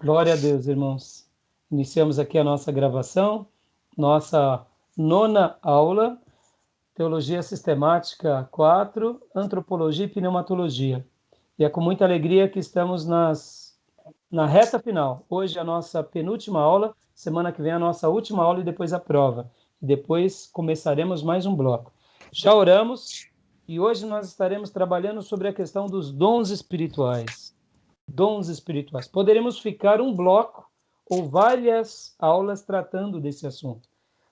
Glória a Deus, irmãos. Iniciamos aqui a nossa gravação, nossa nona aula, Teologia Sistemática 4, Antropologia e Pneumatologia. E é com muita alegria que estamos na reta final. Hoje é a nossa penúltima aula, semana que vem a nossa última aula e depois a prova. E depois começaremos mais um bloco. Já oramos e hoje nós estaremos trabalhando sobre a questão dos dons espirituais. Dons espirituais. Poderemos ficar um bloco ou várias aulas tratando desse assunto,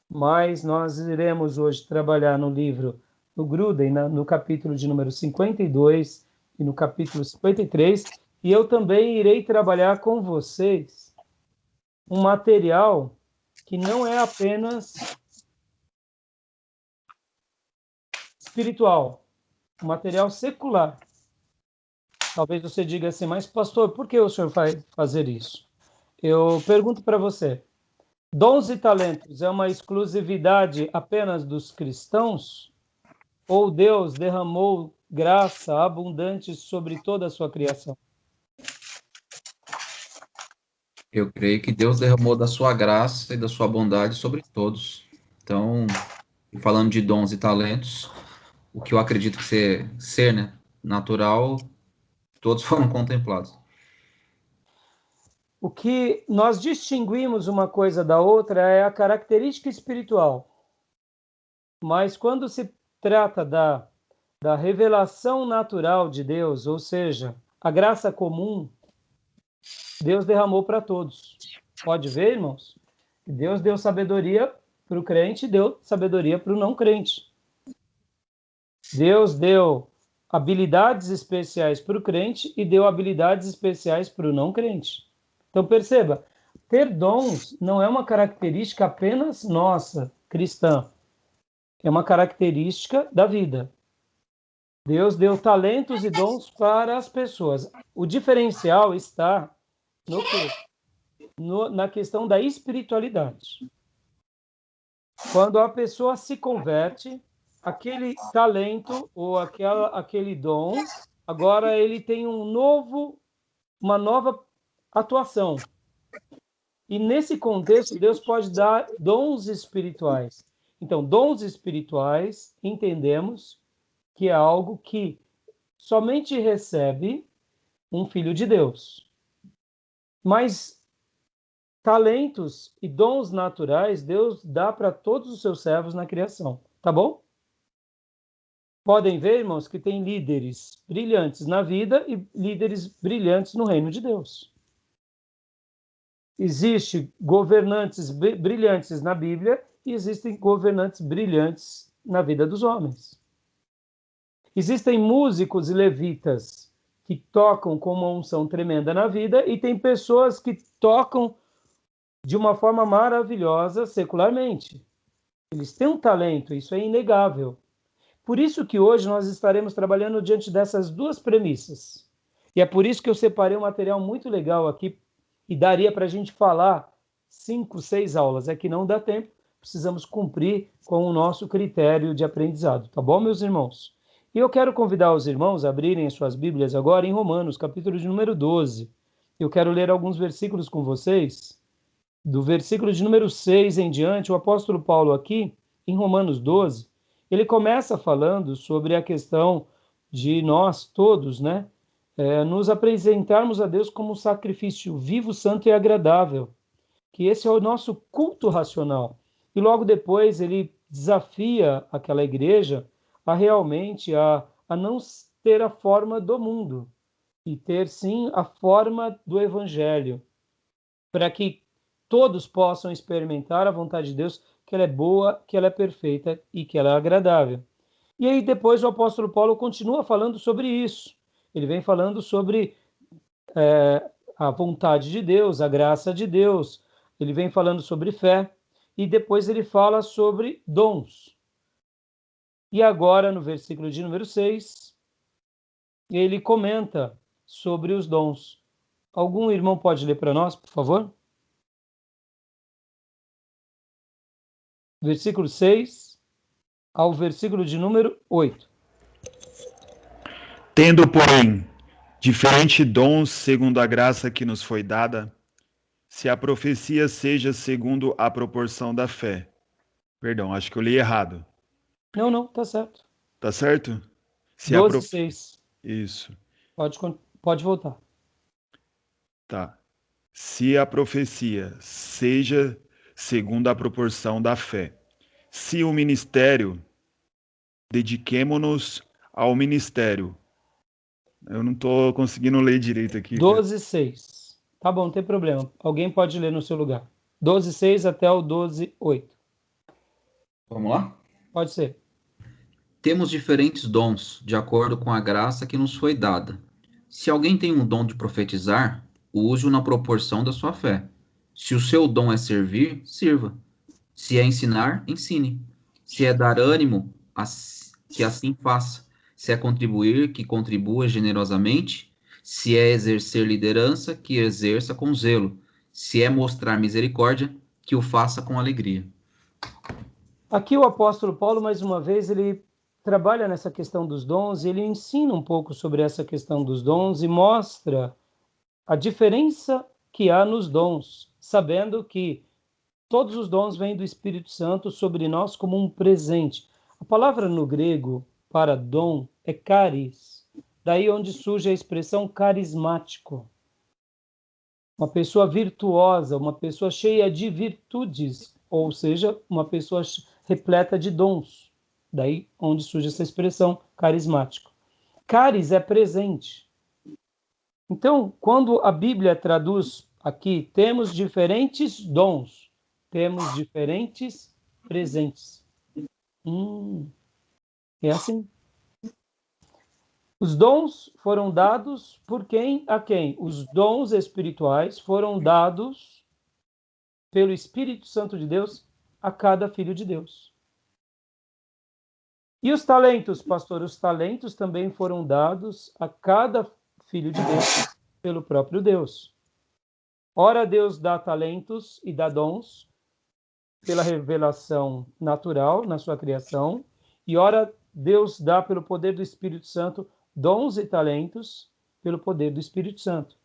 mas nós iremos hoje trabalhar no livro do Gruden, no capítulo de número 52 e no capítulo 53, e eu também irei trabalhar com vocês um material que não é apenas espiritual, um material secular. Talvez você diga assim, mas pastor, por que o senhor vai fazer isso? Eu pergunto para você, dons e talentos é uma exclusividade apenas dos cristãos? Ou Deus derramou graça abundante sobre toda a sua criação? Eu creio que Deus derramou da sua graça e da sua bondade sobre todos. Então, falando de dons e talentos, o que eu acredito que ser, né, natural, todos foram contemplados. O que nós distinguimos uma coisa da outra é a característica espiritual. Mas quando se trata da revelação natural de Deus, ou seja, a graça comum, Deus derramou para todos. Pode ver, irmãos? Deus deu sabedoria para o crente e deu sabedoria para o não crente. Deus deu habilidades especiais para o crente e deu habilidades especiais para o não crente. Então perceba, ter dons não é uma característica apenas nossa, cristã. É uma característica da vida. Deus deu talentos e dons para as pessoas. O diferencial está no quê? Na questão da espiritualidade. Quando a pessoa se converte, aquele talento ou aquele dom, agora ele tem uma nova atuação. E nesse contexto, Deus pode dar dons espirituais. Então, dons espirituais, entendemos que é algo que somente recebe um filho de Deus. Mas talentos e dons naturais, Deus dá para todos os seus servos na criação. Tá bom? Podem ver, irmãos, que tem líderes brilhantes na vida e líderes brilhantes no reino de Deus. Existem governantes brilhantes na Bíblia e existem governantes brilhantes na vida dos homens. Existem músicos e levitas que tocam com uma unção tremenda na vida e tem pessoas que tocam de uma forma maravilhosa secularmente. Eles têm um talento, isso é inegável. Por isso que hoje nós estaremos trabalhando diante dessas duas premissas. E é por isso que eu separei um material muito legal aqui e daria para a gente falar 5, 6 aulas. É que não dá tempo, precisamos cumprir com o nosso critério de aprendizado. Tá bom, meus irmãos? E eu quero convidar os irmãos a abrirem suas Bíblias agora em Romanos, capítulo de número 12. Eu quero ler alguns versículos com vocês. Do versículo de número 6 em diante, o apóstolo Paulo aqui, em Romanos 12, ele começa falando sobre a questão de nós todos, né, nos apresentarmos a Deus como um sacrifício vivo, santo e agradável, que esse é o nosso culto racional. E logo depois ele desafia aquela igreja a realmente a não ter a forma do mundo, e ter sim a forma do evangelho, para que todos possam experimentar a vontade de Deus, que ela é boa, que ela é perfeita e que ela é agradável. E aí depois o apóstolo Paulo continua falando sobre isso. Ele vem falando sobre a vontade de Deus, a graça de Deus. Ele vem falando sobre fé. E depois ele fala sobre dons. E agora, no versículo de número 6, ele comenta sobre os dons. Algum irmão pode ler para nós, por favor? Versículo 6 ao versículo de número 8. Tendo, porém, diferente dons segundo a graça que nos foi dada, Se a profecia seja segundo a proporção da fé. Perdão, acho que eu li errado. Não, tá certo. Tá certo? Se a 12:6. Isso, Pode voltar. tá. Se a profecia seja segundo a proporção da fé. Se o ministério, dediquemo-nos ao ministério. Eu não estou conseguindo ler direito aqui, cara. 12:6. Tá bom, não tem problema. Alguém pode ler no seu lugar. 12:6 até o 12:8. Vamos lá? Pode ser. Temos diferentes dons, de acordo com a graça que nos foi dada. Se alguém tem um dom de profetizar, use-o na proporção da sua fé. Se o seu dom é servir, sirva. Se é ensinar, ensine. Se é dar ânimo, que assim faça. Se é contribuir, que contribua generosamente. Se é exercer liderança, que exerça com zelo. Se é mostrar misericórdia, que o faça com alegria. Aqui o apóstolo Paulo, mais uma vez, ele trabalha nessa questão dos dons, ele ensina um pouco sobre essa questão dos dons e mostra a diferença que há nos dons, sabendo que todos os dons vêm do Espírito Santo sobre nós como um presente. A palavra no grego para dom é charis, daí onde surge a expressão carismático. Uma pessoa virtuosa, uma pessoa cheia de virtudes, ou seja, uma pessoa repleta de dons. Daí onde surge essa expressão carismático. Caris é presente. Então, quando a Bíblia traduz aqui, temos diferentes dons, temos diferentes presentes. É assim. Os dons foram dados por quem a quem? Os dons espirituais foram dados pelo Espírito Santo de Deus a cada filho de Deus. E os talentos, pastor? Os talentos também foram dados a cada filho de Deus pelo próprio Deus. Ora, Deus dá talentos e dá dons pela revelação natural na sua criação, e ora, Deus dá pelo poder do Espírito Santo dons e talentos pelo poder do Espírito Santo.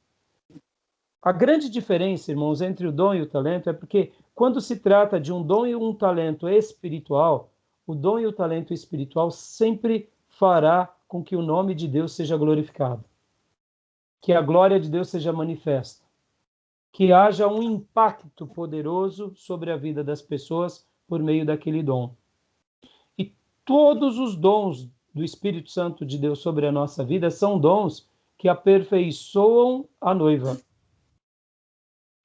A grande diferença, irmãos, entre o dom e o talento é porque quando se trata de um dom e um talento espiritual, o dom e o talento espiritual sempre fará com que o nome de Deus seja glorificado, que a glória de Deus seja manifesta, que haja um impacto poderoso sobre a vida das pessoas por meio daquele dom. E todos os dons do Espírito Santo de Deus sobre a nossa vida são dons que aperfeiçoam a noiva.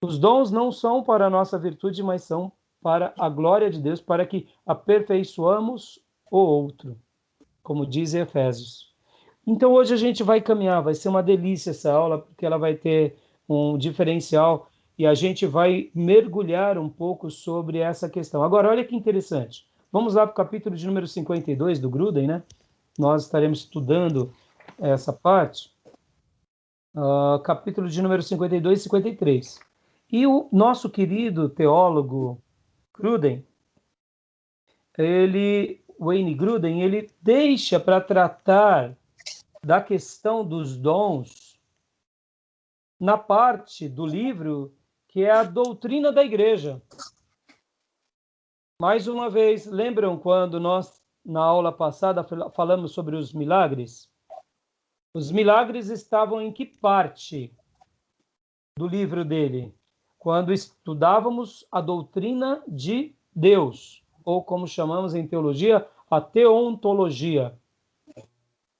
Os dons não são para a nossa virtude, mas são para a glória de Deus, para que aperfeiçoamos o outro, como diz Efésios. Então hoje a gente vai caminhar, vai ser uma delícia essa aula, porque ela vai ter um diferencial e a gente vai mergulhar um pouco sobre essa questão. Agora, olha que interessante. Vamos lá para o capítulo de número 52 do Gruden, né? Nós estaremos estudando essa parte. Capítulo de número 52 e 53. E o nosso querido teólogo Gruden, Wayne Gruden, ele deixa para tratar da questão dos dons na parte do livro que é a doutrina da igreja. Mais uma vez, lembram quando nós, na aula passada, falamos sobre os milagres? Os milagres estavam em que parte do livro dele? Quando estudávamos a doutrina de Deus, ou como chamamos em teologia, a teontologia.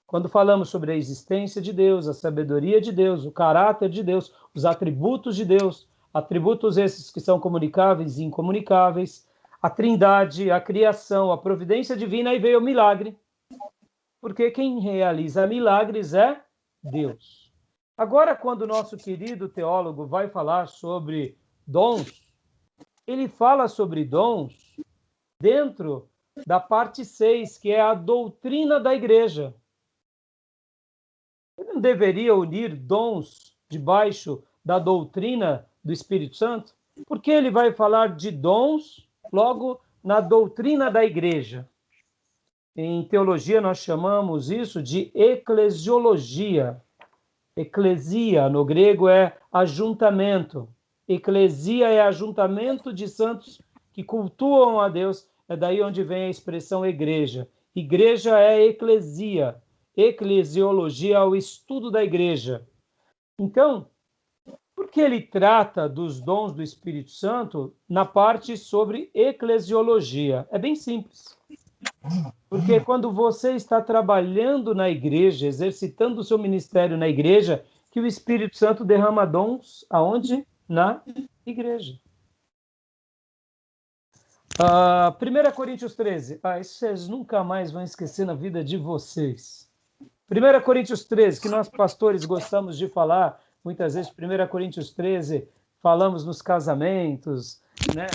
Quando falamos sobre a existência de Deus, a sabedoria de Deus, o caráter de Deus, os atributos de Deus, atributos esses que são comunicáveis e incomunicáveis, a trindade, a criação, a providência divina, aí veio o milagre. Porque quem realiza milagres é Deus. Agora, quando o nosso querido teólogo vai falar sobre dons, ele fala sobre dons dentro da parte 6, que é a doutrina da igreja. Ele não deveria unir dons debaixo da doutrina do Espírito Santo? Porque ele vai falar de dons logo na doutrina da igreja. Em teologia nós chamamos isso de eclesiologia. Eclesia, no grego, é ajuntamento. Eclesia é ajuntamento de santos que cultuam a Deus. É daí onde vem a expressão igreja. Igreja é eclesia. Eclesiologia é o estudo da igreja. Então, por que ele trata dos dons do Espírito Santo na parte sobre eclesiologia? É bem simples. Porque quando você está trabalhando na igreja, exercitando o seu ministério na igreja, que o Espírito Santo derrama dons aonde? Na igreja. 1 Coríntios 13. Isso vocês nunca mais vão esquecer na vida de vocês. 1 Coríntios 13, que nós pastores gostamos de falar, muitas vezes 1 Coríntios 13, falamos nos casamentos, né?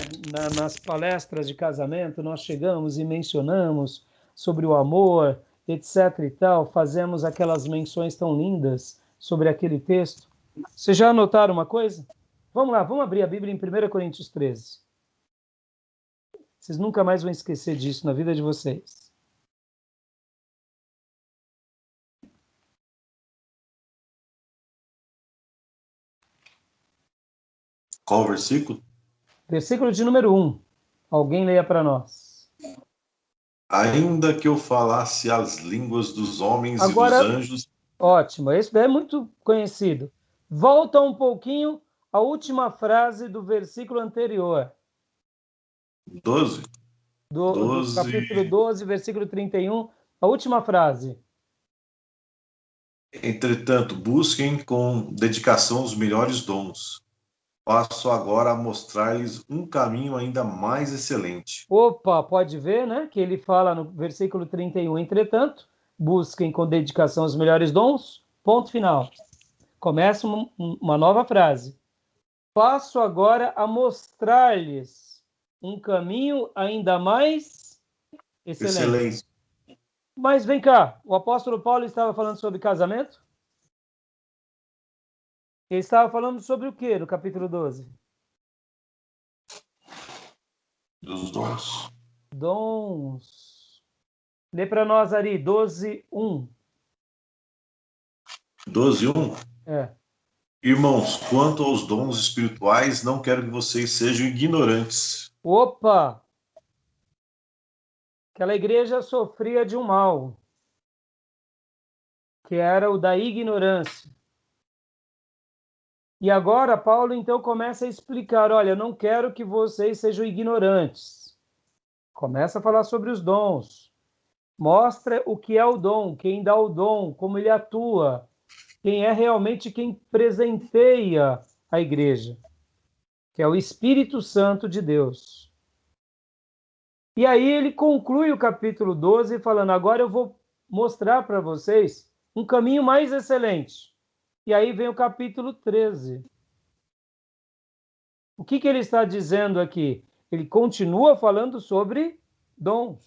Nas palestras de casamento, nós chegamos e mencionamos sobre o amor, etc. e tal, fazemos aquelas menções tão lindas sobre aquele texto. Vocês já anotaram uma coisa? Vamos lá, vamos abrir a Bíblia em 1 Coríntios 13. Vocês nunca mais vão esquecer disso na vida de vocês. Qual o versículo? Versículo de número 1. Alguém leia para nós. Ainda que eu falasse as línguas dos homens Agora, e dos anjos... Ótimo, esse é muito conhecido. Volta um pouquinho à última frase do versículo anterior. 12? Do capítulo 12, versículo 31, a última frase. Entretanto, busquem com dedicação os melhores dons. Passo agora a mostrar-lhes um caminho ainda mais excelente. Opa, pode ver, né? Que ele fala no versículo 31, entretanto, busquem com dedicação os melhores dons, ponto final. Começa uma nova frase. Passo agora a mostrar-lhes um caminho ainda mais excelente. Mas vem cá, o apóstolo Paulo estava falando sobre casamento? Ele estava falando sobre o que no capítulo 12? Dos dons. Dons. Lê para nós, Ari, 12:1. 12:1? É. Irmãos, quanto aos dons espirituais, não quero que vocês sejam ignorantes. Opa! Aquela igreja sofria de um mal, que era o da ignorância. E agora Paulo então começa a explicar, olha, eu não quero que vocês sejam ignorantes. Começa a falar sobre os dons. Mostra o que é o dom, quem dá o dom, como ele atua, quem é realmente quem presenteia a igreja, que é o Espírito Santo de Deus. E aí ele conclui o capítulo 12 falando, agora eu vou mostrar para vocês um caminho mais excelente. E aí vem o capítulo 13. O que ele está dizendo aqui? Ele continua falando sobre dons.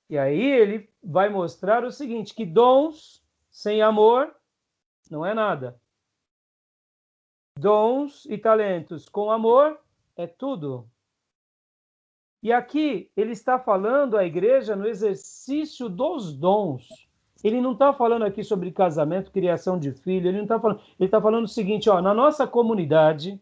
E aí ele vai mostrar o seguinte, que dons sem amor não é nada. Dons e talentos com amor é tudo. E aqui ele está falando à igreja no exercício dos dons. Ele não está falando aqui sobre casamento, criação de filho, ele está falando o seguinte, na nossa comunidade,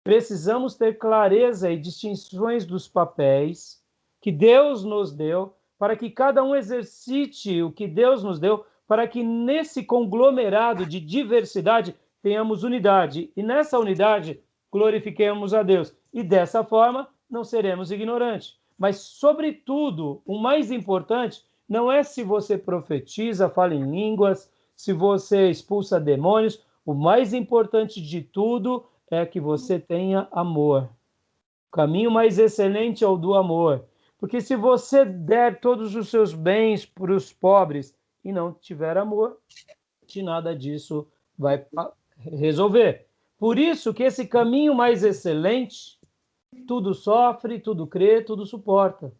precisamos ter clareza e distinções dos papéis que Deus nos deu, para que cada um exercite o que Deus nos deu, para que nesse conglomerado de diversidade tenhamos unidade, e nessa unidade glorifiquemos a Deus. E dessa forma, não seremos ignorantes. Mas, sobretudo, o mais importante não é se você profetiza, fala em línguas, se você expulsa demônios. O mais importante de tudo é que você tenha amor. O caminho mais excelente é o do amor. Porque se você der todos os seus bens para os pobres e não tiver amor, de nada disso vai resolver. Por isso que esse caminho mais excelente, tudo sofre, tudo crê, tudo suporta.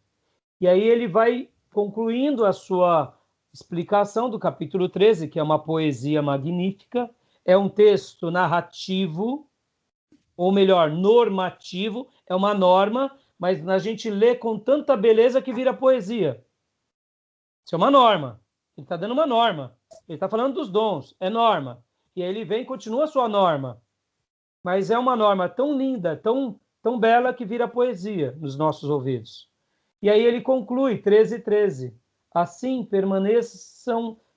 E aí ele vai concluindo a sua explicação do capítulo 13, que é uma poesia magnífica, é um texto narrativo, ou melhor, normativo, é uma norma, mas a gente lê com tanta beleza que vira poesia. Isso é uma norma. Ele está dando uma norma. Ele está falando dos dons, é norma. E aí ele vem e continua a sua norma. mas é uma norma tão linda, tão bela, que vira poesia nos nossos ouvidos. E aí ele conclui, 13:13. Assim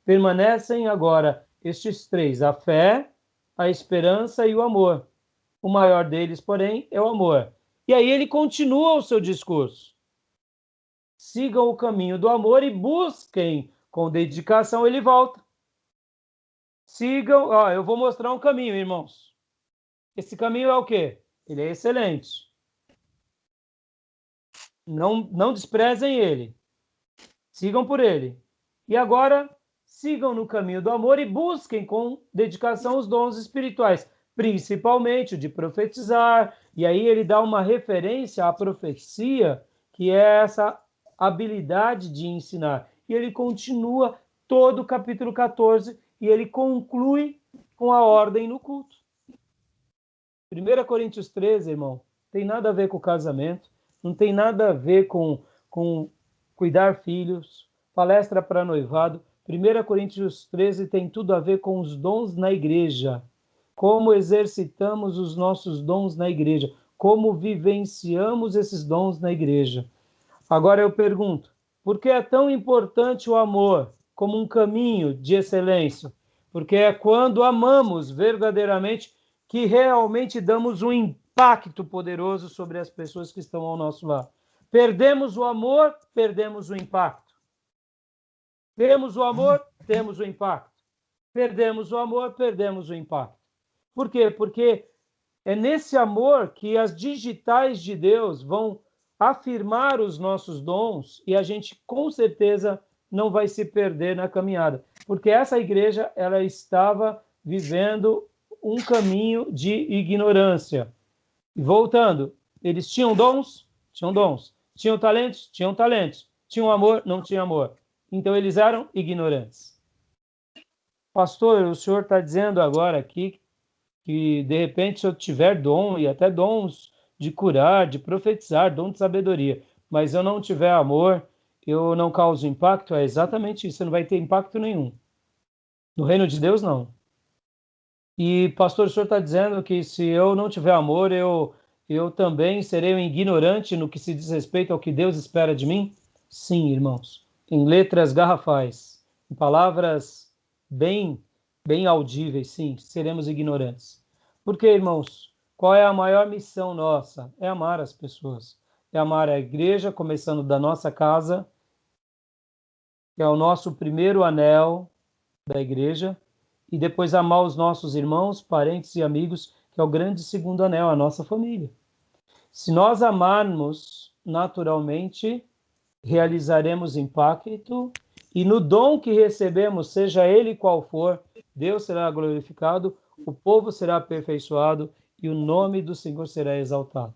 permanecem agora estes três: a fé, a esperança e o amor. O maior deles, porém, é o amor. E aí ele continua o seu discurso. Sigam o caminho do amor e busquem com dedicação. Ele volta. Sigam, eu vou mostrar um caminho, irmãos. Esse caminho é o quê? Ele é excelente. Não desprezem ele. Sigam por ele. E agora, sigam no caminho do amor e busquem com dedicação os dons espirituais, principalmente o de profetizar. E aí ele dá uma referência à profecia, que é essa habilidade de ensinar. E ele continua todo o capítulo 14 e ele conclui com a ordem no culto. 1 Coríntios 13, irmão, tem nada a ver com casamento, não tem nada a ver com cuidar filhos, palestra para noivado. 1 Coríntios 13 tem tudo a ver com os dons na igreja. Como exercitamos os nossos dons na igreja, como vivenciamos esses dons na igreja. Agora eu pergunto, por que é tão importante o amor como um caminho de excelência? Porque é quando amamos verdadeiramente que realmente damos um impacto poderoso sobre as pessoas que estão ao nosso lado. Perdemos o amor, perdemos o impacto. Temos o amor, temos o impacto. Perdemos o amor, perdemos o impacto. Por quê? Porque é nesse amor que as digitais de Deus vão afirmar os nossos dons e a gente com certeza não vai se perder na caminhada. Porque essa igreja, ela estava vivendo um caminho de ignorância. E voltando, eles tinham dons? Tinham dons. Tinham talentos? Tinham talentos. Tinham amor? Não tinham amor. Então eles eram ignorantes. Pastor, o senhor está dizendo agora aqui que, de repente, se eu tiver dom, e até dons de curar, de profetizar, dom de sabedoria, mas eu não tiver amor, eu não causo impacto? É exatamente isso, você não vai ter impacto nenhum. No reino de Deus, não. E, pastor, o senhor está dizendo que se eu não tiver amor, eu também serei um ignorante no que se diz respeito ao que Deus espera de mim? Sim, irmãos. Em letras garrafais, em palavras bem audíveis, sim, seremos ignorantes. Por quê, irmãos? Qual é a maior missão nossa? É amar as pessoas. É amar a igreja, começando da nossa casa, que é o nosso primeiro anel da igreja, e depois amar os nossos irmãos, parentes e amigos, que é o grande segundo anel, a nossa família. Se nós amarmos naturalmente, realizaremos impacto, e no dom que recebemos, seja ele qual for, Deus será glorificado, o povo será aperfeiçoado e o nome do Senhor será exaltado.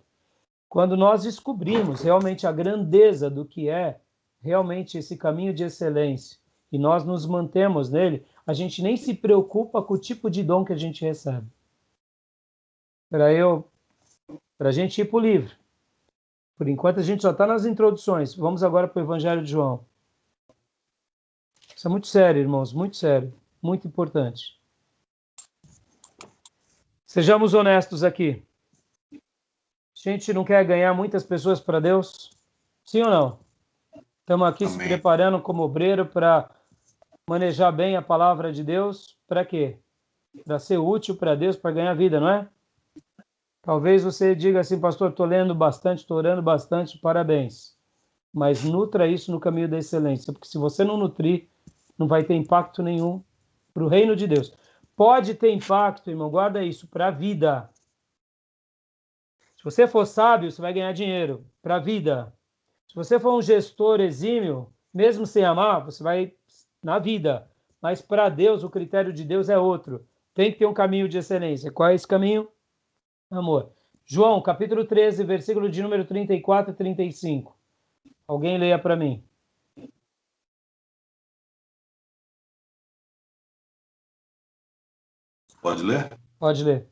Quando nós descobrimos realmente a grandeza do que é realmente esse caminho de excelência e nós nos mantemos nele, a gente nem se preocupa com o tipo de dom que a gente recebe. Para a gente ir para o livro. Por enquanto a gente só está nas introduções. Vamos agora para o Evangelho de João. Isso é muito sério, irmãos, muito sério, muito importante. Sejamos honestos aqui. A gente não quer ganhar muitas pessoas para Deus? Sim ou não? Estamos aqui se preparando como obreiro para manejar bem a palavra de Deus. Para quê? Para ser útil para Deus, para ganhar vida, não é? Talvez você diga assim, pastor, estou lendo bastante, estou orando bastante, parabéns. Mas nutra isso no caminho da excelência, porque se você não nutrir, não vai ter impacto nenhum para o reino de Deus. Pode ter impacto, irmão, guarda isso, para a vida. Se você for sábio, você vai ganhar dinheiro para a vida. Se você for um gestor exímio, mesmo sem amar, você vai na vida. Mas para Deus, o critério de Deus é outro. Tem que ter um caminho de excelência. Qual é esse caminho? Amor. João, capítulo 13, versículo de número 34 e 35. Alguém leia para mim. Pode ler? Pode ler.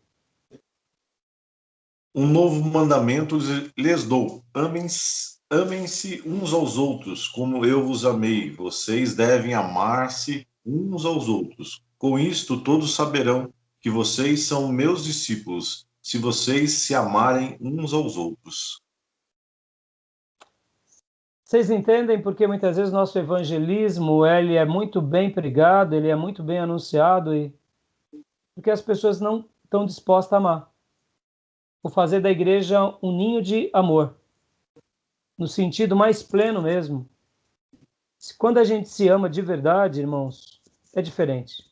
Um novo mandamento lhes dou. Amem-se uns aos outros, como eu vos amei. Vocês devem amar-se uns aos outros. Com isto, todos saberão que vocês são meus discípulos, se vocês se amarem uns aos outros. Vocês entendem porque muitas vezes nosso evangelismo ele é muito bem pregado, ele é muito bem anunciado, e porque as pessoas não estão dispostas a amar. Ou fazer da igreja um ninho de amor, no sentido mais pleno mesmo. Quando a gente se ama de verdade, irmãos, é diferente.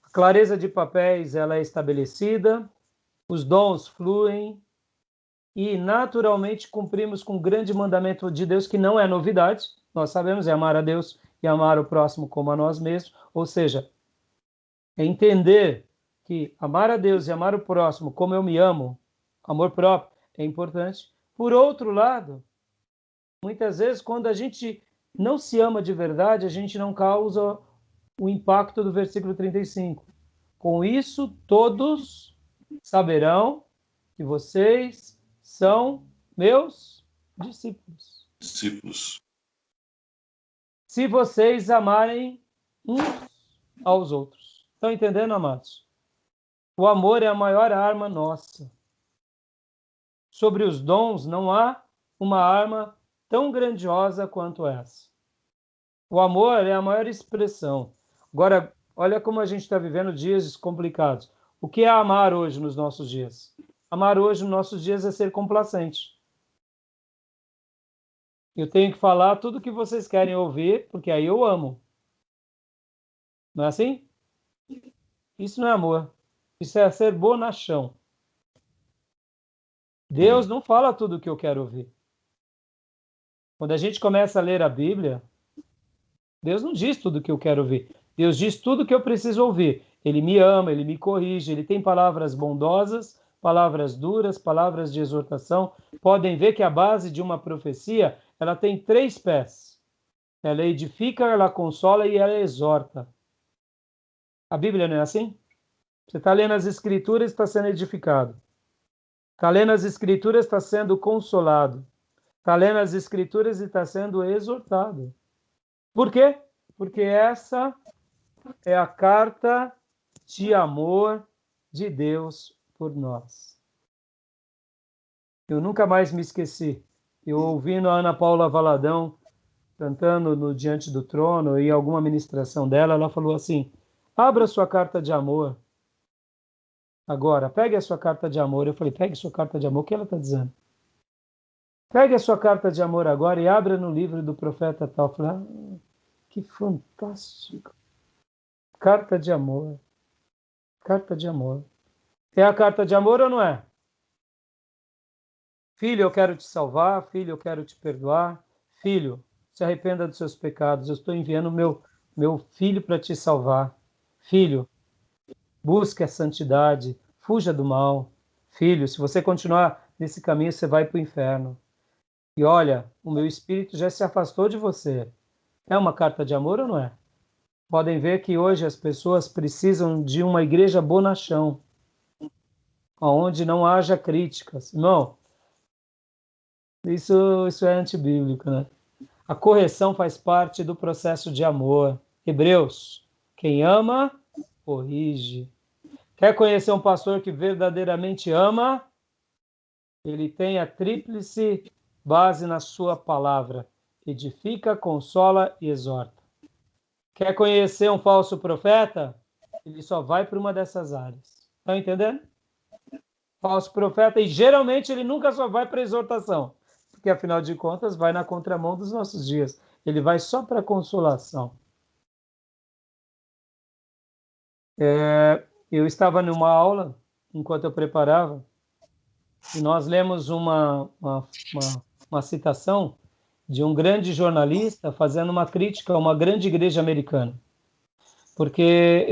A clareza de papéis ela é estabelecida, os dons fluem, e naturalmente cumprimos com o grande mandamento de Deus, que não é novidade, nós sabemos, é amar a Deus e amar o próximo como a nós mesmos, ou seja, é entender que amar a Deus e amar o próximo como eu me amo, amor próprio, é importante. Por outro lado, muitas vezes quando a gente não se ama de verdade, a gente não causa o impacto do versículo 35. Com isso, todos saberão que vocês são meus discípulos. Discípulos. Se vocês amarem uns aos outros. Estão entendendo, amados? O amor é a maior arma nossa. Sobre os dons, não há uma arma tão grandiosa quanto essa. O amor é a maior expressão. Agora, olha como a gente está vivendo dias complicados. O que é amar hoje nos nossos dias? Amar hoje nos nossos dias é ser complacente. Eu tenho que falar tudo o que vocês querem ouvir, porque aí eu amo. Não é assim? Isso não é amor. Isso é ser bonachão. Deus não fala tudo o que eu quero ouvir. Quando a gente começa a ler a Bíblia, Deus não diz tudo o que eu quero ouvir. Deus diz tudo o que eu preciso ouvir. Ele me ama, ele me corrige, ele tem palavras bondosas, palavras duras, palavras de exortação. Podem ver que a base de uma profecia, ela tem 3 pés. Ela edifica, ela consola e ela exorta. A Bíblia não é assim? Você está lendo as Escrituras e está sendo edificado. Está lendo as Escrituras e está sendo consolado. Está lendo as Escrituras e está sendo exortado. Por quê? Porque essa é a carta de amor de Deus por nós. Eu nunca mais me esqueci. Eu ouvindo a Ana Paula Valadão cantando no Diante do Trono e alguma ministração dela, ela falou assim: abra sua carta de amor. Agora, pegue a sua carta de amor. Eu falei, pegue sua carta de amor. O que ela está dizendo? Pegue a sua carta de amor agora e abra no livro do profeta tal. Eu falei, que fantástico. Carta de amor. Carta de amor. É a carta de amor ou não é? Filho, eu quero te salvar. Filho, eu quero te perdoar. Filho, se arrependa dos seus pecados. Eu estou enviando meu filho para te salvar. Filho, busque a santidade. Fuja do mal. Filho, se você continuar nesse caminho, você vai para o inferno. E olha, o meu espírito já se afastou de você. É uma carta de amor ou não é? Podem ver que hoje as pessoas precisam de uma igreja bonachão, onde não haja críticas. Irmão, isso é antibíblico, né? A correção faz parte do processo de amor. Hebreus, quem ama, corrige. Quer conhecer um pastor que verdadeiramente ama? Ele tem a tríplice base na sua palavra. Edifica, consola e exorta. Quer conhecer um falso profeta? Ele só vai para uma dessas áreas. Estão entendendo? Falso profeta, e geralmente ele nunca só vai para exortação, porque afinal de contas vai na contramão dos nossos dias. Ele vai só para consolação. Eu estava numa aula, enquanto eu preparava, e nós lemos uma citação de um grande jornalista fazendo uma crítica a uma grande igreja americana. Porque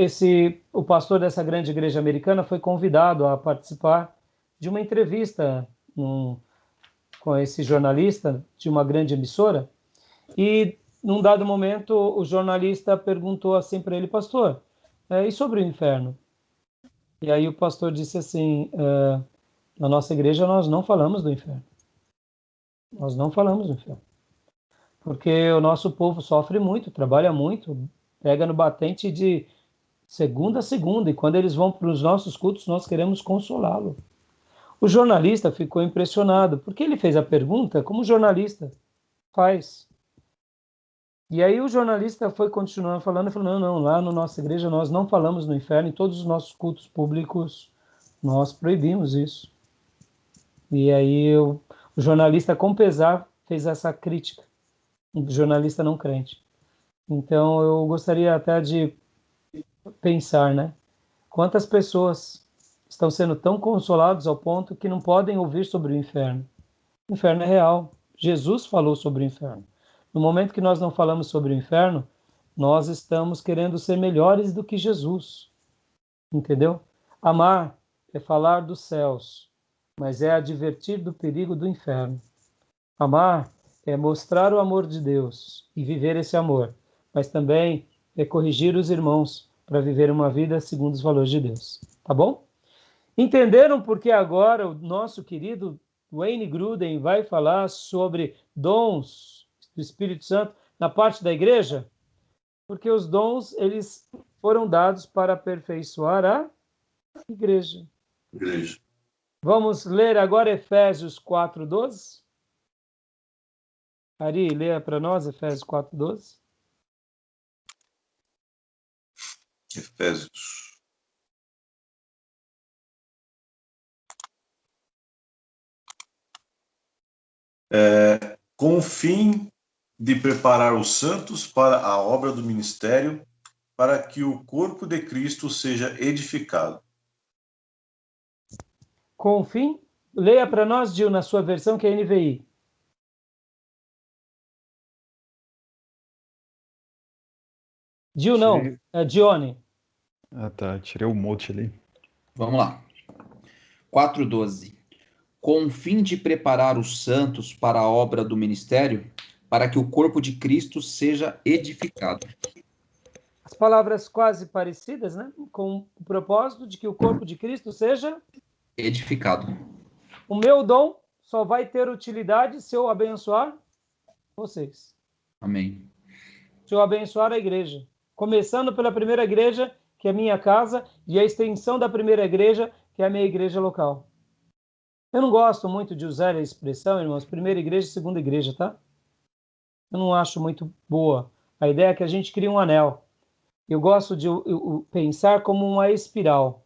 o pastor dessa grande igreja americana foi convidado a participar de uma entrevista com esse jornalista de uma grande emissora, e num dado momento o jornalista perguntou assim para ele: pastor, e sobre o inferno? E aí o pastor disse assim: na nossa igreja nós não falamos do inferno. Nós não falamos do inferno. Porque o nosso povo sofre muito, trabalha muito, pega no batente de segunda a segunda, e quando eles vão para os nossos cultos, nós queremos consolá-lo. O jornalista ficou impressionado, porque ele fez a pergunta como o jornalista faz. E aí o jornalista foi continuar falando, e falou, não, lá na nossa igreja nós não falamos no inferno, em todos os nossos cultos públicos nós proibimos isso. E aí o jornalista, com pesar, fez essa crítica, um jornalista não crente. Então eu gostaria até de pensar, né? Quantas pessoas estão sendo tão consolados ao ponto que não podem ouvir sobre o inferno. O inferno é real. Jesus falou sobre o inferno. No momento que nós não falamos sobre o inferno, nós estamos querendo ser melhores do que Jesus. Entendeu? Amar é falar dos céus, mas é advertir do perigo do inferno. Amar é mostrar o amor de Deus e viver esse amor, mas também é corrigir os irmãos para viver uma vida segundo os valores de Deus. Tá bom? Entenderam porque agora o nosso querido Wayne Grudem vai falar sobre dons do Espírito Santo na parte da igreja? Porque os dons, eles foram dados para aperfeiçoar a igreja. Vamos ler agora Efésios 4:12? Ari, leia para nós Efésios 4:12. Efésios. Com o fim de preparar os santos para a obra do ministério, para que o corpo de Cristo seja edificado. Com o fim, leia para nós, Gil, na sua versão, que é NVI. Gil não, é Dione. Ah, tá. Tirei o mote ali. Vamos lá. 4:12. Com o fim de preparar os santos para a obra do ministério, para que o corpo de Cristo seja edificado. As palavras quase parecidas, né? Com o propósito de que o corpo de Cristo seja edificado. O meu dom só vai ter utilidade se eu abençoar vocês. Amém. Se eu abençoar a igreja. Começando pela primeira igreja, que é a minha casa, e a extensão da primeira igreja, que é a minha igreja local. Eu não gosto muito de usar a expressão, irmãos, primeira igreja e segunda igreja, tá? Eu não acho muito boa. A ideia é que a gente cria um anel. Eu gosto de pensar como uma espiral.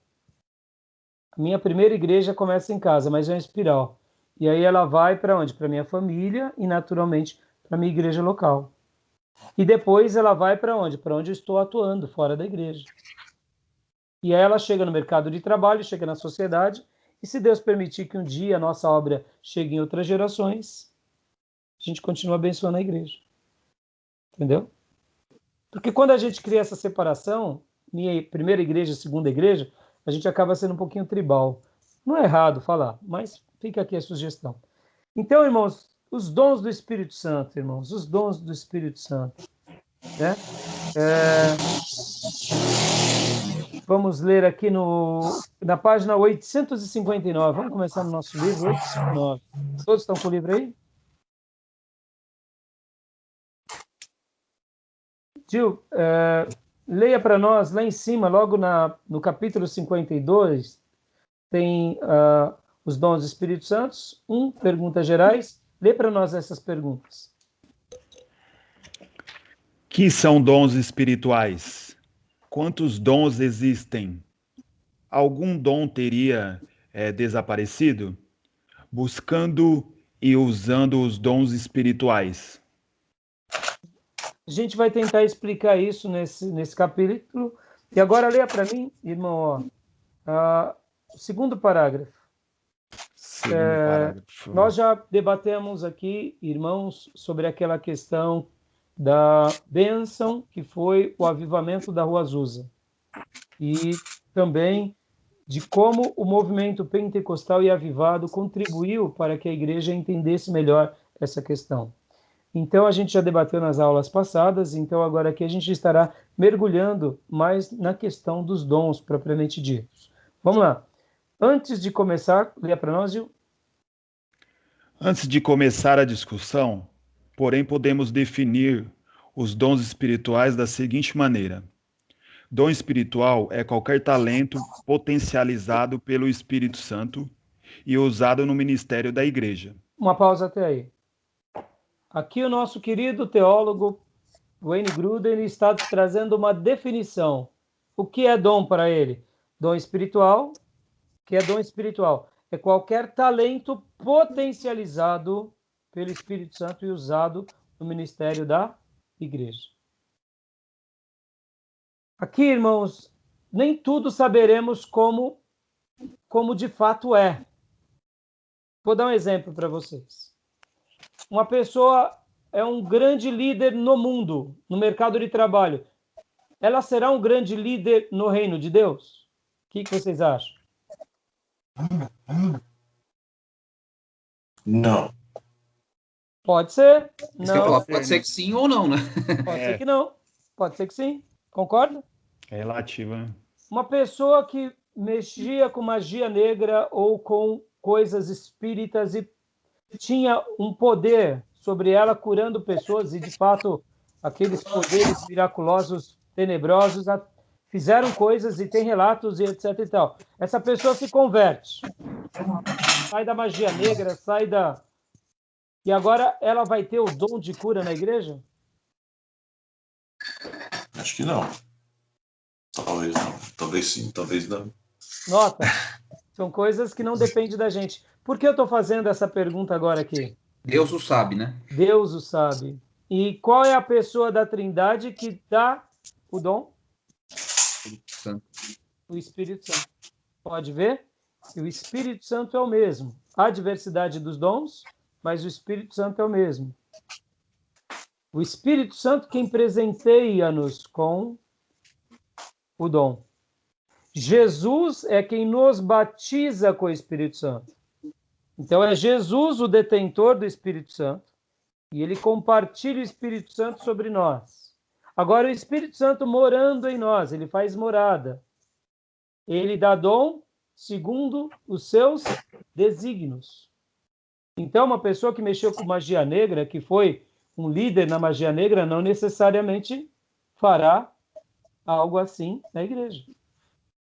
A minha primeira igreja começa em casa, mas é uma espiral. E aí ela vai para onde? Para minha família e, naturalmente, para minha igreja local. E depois ela vai para onde? Para onde eu estou atuando, fora da igreja. E aí ela chega no mercado de trabalho, chega na sociedade, e se Deus permitir que um dia a nossa obra chegue em outras gerações, a gente continua abençoando a igreja. Entendeu? Porque quando a gente cria essa separação, minha primeira igreja, segunda igreja, a gente acaba sendo um pouquinho tribal. Não é errado falar, mas fica aqui a sugestão. Então, irmãos, os dons do Espírito Santo, irmãos, os dons do Espírito Santo. Né? Vamos ler aqui na página 859. Vamos começar no nosso livro, 859. Todos estão com o livro aí? Gil, leia para nós, lá em cima, logo no capítulo 52, tem os dons do Espírito Santo. Perguntas gerais. Lê para nós essas perguntas. Que são dons espirituais? Quantos dons existem? Algum dom teria desaparecido? Buscando e usando os dons espirituais. A gente vai tentar explicar isso nesse capítulo. E agora leia para mim, irmão, o segundo parágrafo. Parágrafo. Nós já debatemos aqui, irmãos, sobre aquela questão da bênção que foi o avivamento da Rua Azusa. E também de como o movimento pentecostal e avivado contribuiu para que a igreja entendesse melhor essa questão. Então, a gente já debateu nas aulas passadas, então agora aqui a gente estará mergulhando mais na questão dos dons propriamente ditos. Vamos lá. Antes de começar, leia para nós, Gil. Antes de começar a discussão, porém, podemos definir os dons espirituais da seguinte maneira. Dom espiritual é qualquer talento potencializado pelo Espírito Santo e usado no ministério da igreja. Uma pausa até aí. Aqui o nosso querido teólogo Wayne Grudem está trazendo uma definição. O que é dom para ele? Dom espiritual. O que é dom espiritual? É qualquer talento potencializado pelo Espírito Santo e usado no ministério da igreja. Aqui, irmãos, nem tudo saberemos como de fato é. Vou dar um exemplo para vocês. Uma pessoa é um grande líder no mundo, no mercado de trabalho. Ela será um grande líder no reino de Deus? O que vocês acham? Não. Pode ser. Isso que eu ia falar, pode ser que sim ou não, né? Pode ser que não. Pode ser que sim. Concorda? É relativo, né? Uma pessoa que mexia com magia negra ou com coisas espíritas e tinha um poder sobre ela curando pessoas e, de fato, aqueles poderes miraculosos, tenebrosos, fizeram coisas e tem relatos e etc e tal. Essa pessoa se converte. Sai da magia negra, sai da... E agora ela vai ter o dom de cura na igreja? Acho que não. Talvez não. Talvez sim, talvez não. Nota, são coisas que não dependem da gente. Por que eu estou fazendo essa pergunta agora aqui? Deus o sabe, né? Deus o sabe. E qual é a pessoa da Trindade que dá o dom? Santo. O Espírito Santo. Pode ver? O Espírito Santo é o mesmo. Há diversidade dos dons, mas o Espírito Santo é o mesmo. O Espírito Santo quem presenteia-nos com o dom. Jesus é quem nos batiza com o Espírito Santo. Então é Jesus o detentor do Espírito Santo e ele compartilha o Espírito Santo sobre nós. Agora o Espírito Santo morando em nós, ele faz morada. Ele dá dom segundo os seus desígnios. Então uma pessoa que mexeu com magia negra, que foi um líder na magia negra, não necessariamente fará algo assim na igreja.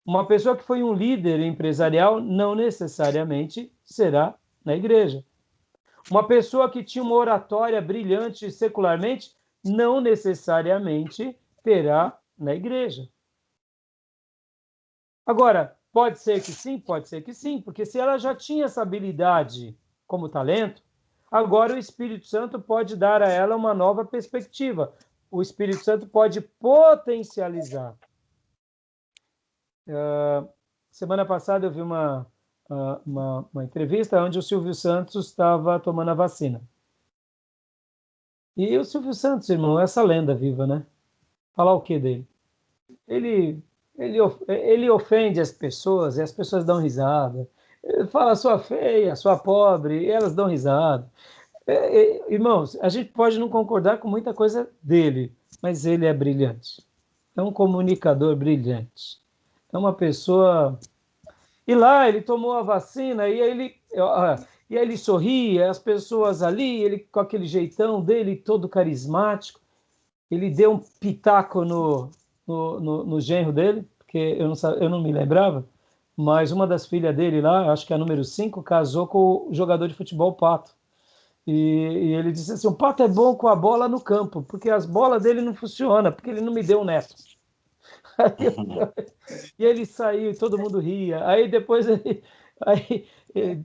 Uma pessoa que foi um líder empresarial não necessariamente será na igreja. Uma pessoa que tinha uma oratória brilhante secularmente não necessariamente terá na igreja. Agora, pode ser que sim, porque se ela já tinha essa habilidade como talento, agora o Espírito Santo pode dar a ela uma nova perspectiva. O Espírito Santo pode potencializar. Semana passada eu vi uma entrevista onde o Silvio Santos estava tomando a vacina. E o Silvio Santos, irmão, é essa lenda viva, né? Falar o que dele? Ele ofende as pessoas e as pessoas dão risada. Ele fala sua feia, sua pobre, e elas dão risada. Irmãos, a gente pode não concordar com muita coisa dele, mas ele é brilhante. É um comunicador brilhante. É uma pessoa... E lá ele tomou a vacina e aí ele sorria, as pessoas ali, ele com aquele jeitão dele todo carismático, ele deu um pitaco no genro dele, porque eu não me lembrava, mas uma das filhas dele lá, acho que é a número 5, casou com o jogador de futebol Pato. E ele disse assim, o Pato é bom com a bola no campo, porque as bolas dele não funcionam, porque ele não me deu um neto. E ele saiu e todo mundo ria. Aí depois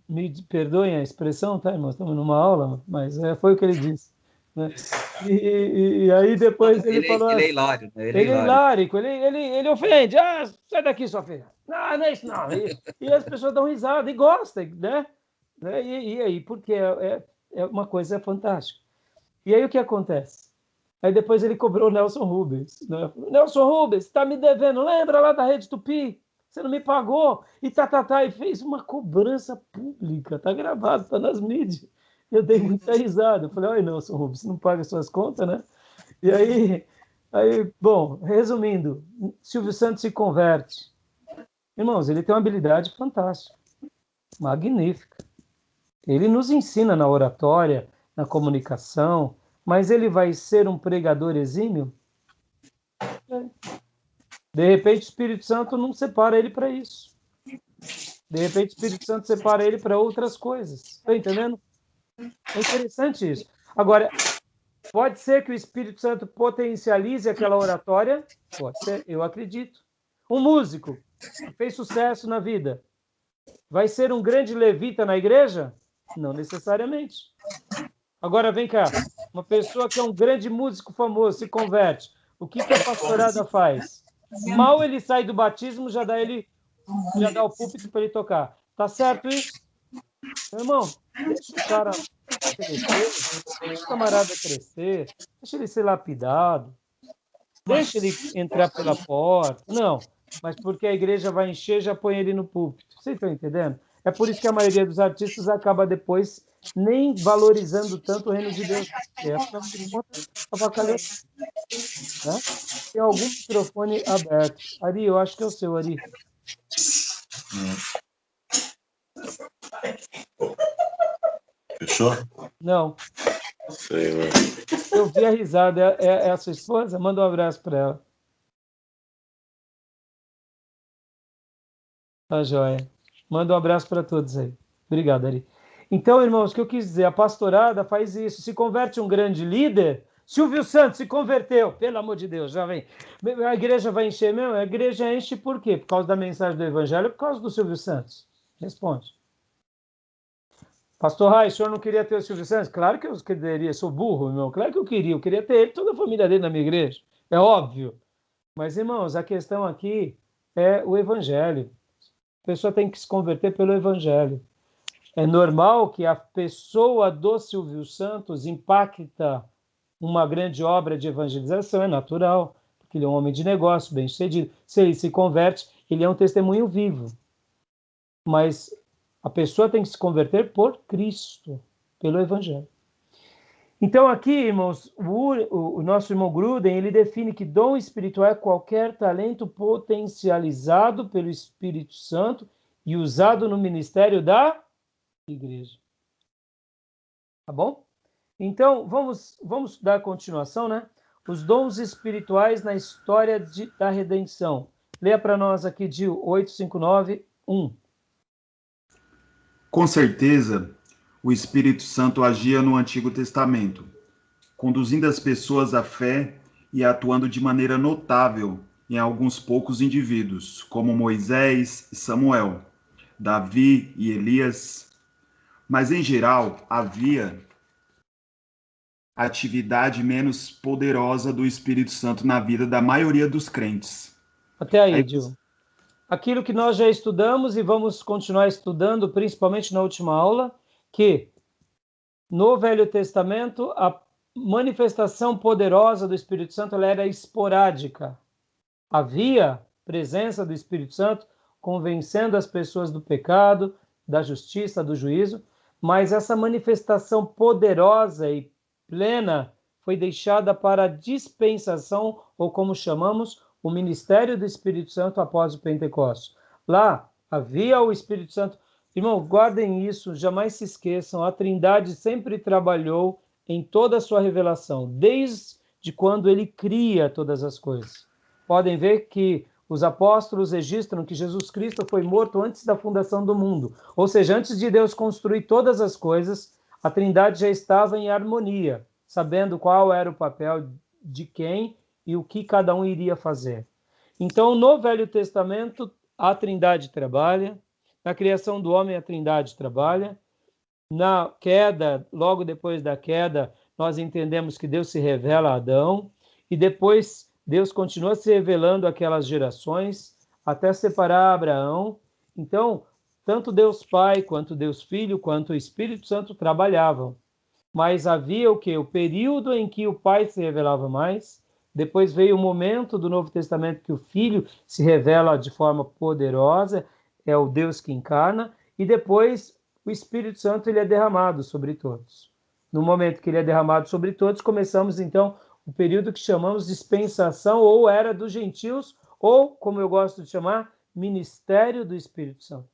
me perdoem a expressão, tá, irmão? Estamos numa aula, mas foi o que ele disse, né? E aí depois ele falou... Ele é hilário, né? Ele é hilárico, ele ofende. Ah, sai daqui, sua filha. Não, não é isso não. E as pessoas dão risada e gostam, né? E aí, porque é uma coisa fantástica. E aí o que acontece? Aí depois ele cobrou o Nelson Rubens, né? Nelson Rubens, está me devendo, lembra lá da Rede Tupi? Você não me pagou, e e fez uma cobrança pública, tá gravado, tá nas mídias. Eu dei muita risada, eu falei, oi Nelson Rubens, você não paga suas contas, né? E aí, bom, resumindo, Silvio Santos se converte. Irmãos, ele tem uma habilidade fantástica, magnífica. Ele nos ensina na oratória, na comunicação, mas ele vai ser um pregador exímio? De repente, o Espírito Santo não separa ele para isso. De repente, o Espírito Santo separa ele para outras coisas. Está entendendo? É interessante isso. Agora, pode ser que o Espírito Santo potencialize aquela oratória? Pode ser, eu acredito. Um músico que fez sucesso na vida, vai ser um grande levita na igreja? Não necessariamente. Agora, vem cá. Uma pessoa que é um grande músico famoso se converte. O que a pastorada faz? Mal ele sai do batismo, já dá o púlpito para ele tocar. Tá certo isso? Meu irmão, deixa o cara crescer, deixa o camarada crescer, deixa ele ser lapidado, deixa ele entrar pela porta. Não, mas porque a igreja vai encher, já põe ele no púlpito. Vocês estão entendendo? É por isso que a maioria dos artistas acaba depois nem valorizando tanto o reino de Deus. Né? Tem algum microfone aberto. Ari, eu acho que é o seu, Ari. Fechou? Não. Sei, mano. Eu vi a risada. É a sua esposa? Manda um abraço para ela. Tá joia. Manda um abraço para todos aí. Obrigado, Ari. Então, irmãos, o que eu quis dizer, a pastorada faz isso. Se converte um grande líder. Silvio Santos se converteu, pelo amor de Deus, já vem. A igreja vai encher mesmo? A igreja enche por quê? Por causa da mensagem do evangelho ou por causa do Silvio Santos? Responde. Pastor Rai, o senhor não queria ter o Silvio Santos? Claro que eu queria, sou burro, irmão. Claro que eu queria ter ele, toda a família dele na minha igreja. É óbvio. Mas, irmãos, a questão aqui é o evangelho. A pessoa tem que se converter pelo evangelho. É normal que a pessoa do Silvio Santos impacta uma grande obra de evangelização, é natural, porque ele é um homem de negócio, bem-sucedido. Se ele se converte, ele é um testemunho vivo. Mas a pessoa tem que se converter por Cristo, pelo Evangelho. Então aqui, irmãos, o nosso irmão Gruden, ele define que dom espiritual é qualquer talento potencializado pelo Espírito Santo e usado no ministério da igreja. Tá bom? Então, vamos dar continuação, né? Os dons espirituais na história da redenção. Leia para nós aqui, Gil, 8:59:1. Com certeza, o Espírito Santo agia no Antigo Testamento, conduzindo as pessoas à fé e atuando de maneira notável em alguns poucos indivíduos, como Moisés e Samuel, Davi e Elias. Mas, em geral, havia atividade menos poderosa do Espírito Santo na vida da maioria dos crentes. Até aí, Gil. Aquilo que nós já estudamos e vamos continuar estudando, principalmente na última aula, que no Velho Testamento a manifestação poderosa do Espírito Santo ela era esporádica. Havia presença do Espírito Santo convencendo as pessoas do pecado, da justiça, do juízo, mas essa manifestação poderosa e plena foi deixada para a dispensação, ou como chamamos, o ministério do Espírito Santo após o Pentecostes. Lá havia o Espírito Santo. Irmão, guardem isso, jamais se esqueçam, a Trindade sempre trabalhou em toda a sua revelação, desde quando ele cria todas as coisas. Podem ver que os apóstolos registram que Jesus Cristo foi morto antes da fundação do mundo. Ou seja, antes de Deus construir todas as coisas, a Trindade já estava em harmonia, sabendo qual era o papel de quem e o que cada um iria fazer. Então, no Velho Testamento, a Trindade trabalha, na criação do homem a Trindade trabalha, na queda, logo depois da queda, nós entendemos que Deus se revela a Adão, e depois Deus continua se revelando àquelas gerações, até separar Abraão. Então, tanto Deus Pai, quanto Deus Filho, quanto o Espírito Santo trabalhavam. Mas havia o quê? O período em que o Pai se revelava mais, depois veio o momento do Novo Testamento que o Filho se revela de forma poderosa, é o Deus que encarna, e depois o Espírito Santo ele é derramado sobre todos. No momento que ele é derramado sobre todos, começamos então o período que chamamos de dispensação, ou era dos gentios, ou, como eu gosto de chamar, ministério do Espírito Santo.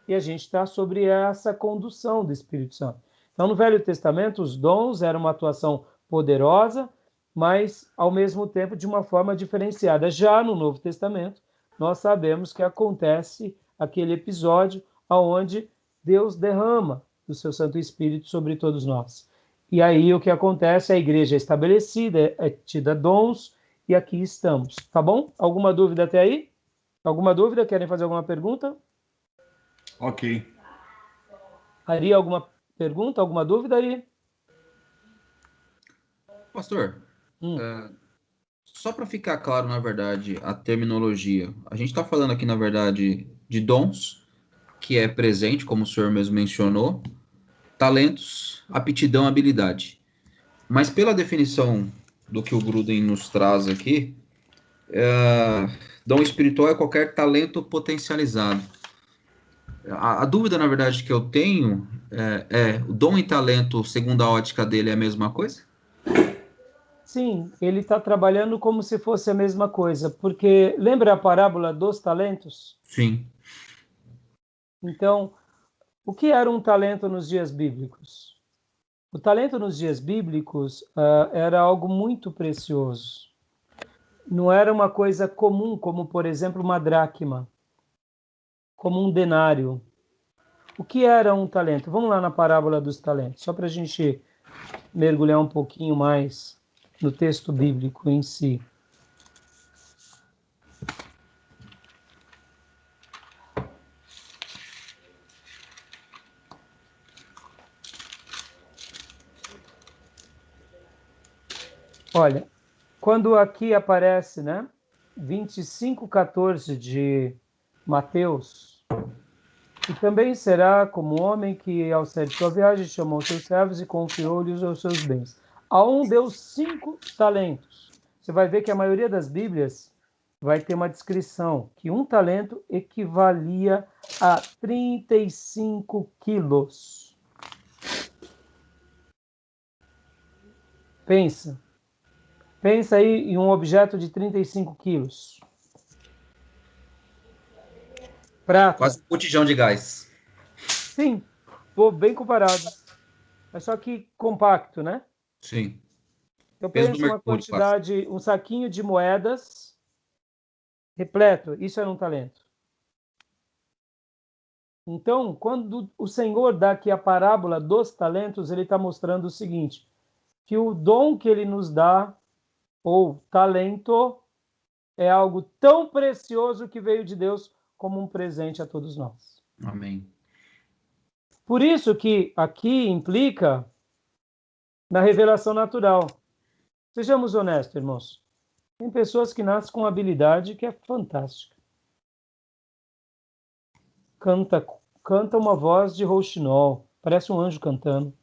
E a gente está sobre essa condução do Espírito Santo. Então, no Velho Testamento, os dons eram uma atuação poderosa, mas, ao mesmo tempo, de uma forma diferenciada. Já no Novo Testamento, nós sabemos que acontece aquele episódio onde Deus derrama o seu Santo Espírito sobre todos nós. E aí o que acontece? A igreja é estabelecida, é tida dons, e aqui estamos. Tá bom? Alguma dúvida até aí? Alguma dúvida? Querem fazer alguma pergunta? Ok. Ari, alguma pergunta? Alguma dúvida, Ari? Pastor, só para ficar claro, na verdade, a terminologia. A gente está falando aqui, na verdade, de dons, que é presente, como o senhor mesmo mencionou, talentos, aptidão, habilidade. Mas pela definição do que o Gruden nos traz aqui, dom espiritual é qualquer talento potencializado. A dúvida, na verdade, que eu tenho o dom e talento, segundo a ótica dele, é a mesma coisa? Sim, ele está trabalhando como se fosse a mesma coisa, porque lembra a parábola dos talentos? Sim. Então, o que era um talento nos dias bíblicos? O talento nos dias bíblicos era algo muito precioso. Não era uma coisa comum, como, por exemplo, uma dracma, como um denário. O que era um talento? Vamos lá na parábola dos talentos, só para a gente mergulhar um pouquinho mais no texto bíblico em si. Olha, quando aqui aparece, 25:14 de Mateus, e também será como homem que, ao sair de sua viagem, chamou seus servos e confiou-lhes os seus bens. A um deu 5 talentos. Você vai ver que a maioria das Bíblias vai ter uma descrição que um talento equivalia a 35 quilos. Pensa aí em um objeto de 35 quilos. Prata. Quase um botijão de gás. Sim, bem comparado. É só que compacto, né? Sim. Eu Peso do penso uma mercúrio, quantidade, um saquinho de moedas repleto. Isso era um talento. Então, quando o Senhor dá aqui a parábola dos talentos, ele está mostrando o seguinte, que o dom que ele nos dá, ou talento, é algo tão precioso que veio de Deus como um presente a todos nós. Amém. Por isso que aqui implica na revelação natural. Sejamos honestos, irmãos. Tem pessoas que nascem com uma habilidade que é fantástica. Canta uma voz de rouxinol, parece um anjo cantando.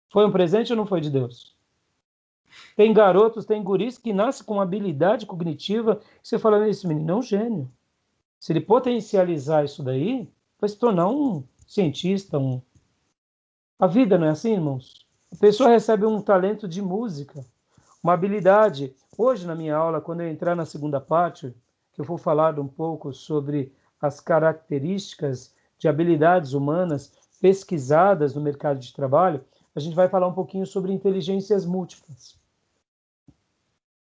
Foi um presente ou não foi de Deus? Tem garotos, tem guris que nascem com uma habilidade cognitiva, e você fala, esse menino é um gênio. Se ele potencializar isso daí, vai se tornar um cientista. A vida não é assim, irmãos? A pessoa recebe um talento de música, uma habilidade. Hoje, na minha aula, quando eu entrar na segunda parte, que eu vou falar um pouco sobre as características de habilidades humanas pesquisadas no mercado de trabalho, a gente vai falar um pouquinho sobre inteligências múltiplas.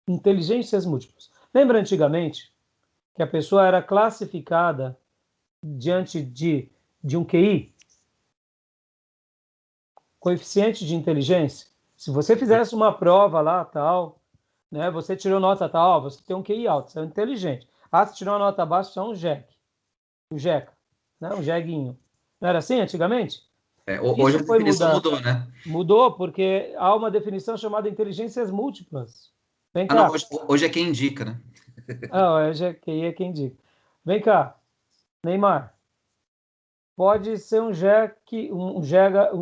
Inteligências múltiplas. Lembra antigamente que a pessoa era classificada diante de um QI? Coeficiente de inteligência. Se você fizesse uma prova lá, tal, você tirou nota tal, você tem um QI alto, você é inteligente. Se tirou uma nota baixa, você é um jeca. Um jeca, um jeguinho. Não era assim antigamente? Hoje a definição mudou, né? Mudou, porque há uma definição chamada inteligências múltiplas. Vem cá. Não, hoje é quem indica, né? Hoje é quem indica. Vem cá, Neymar. Pode ser um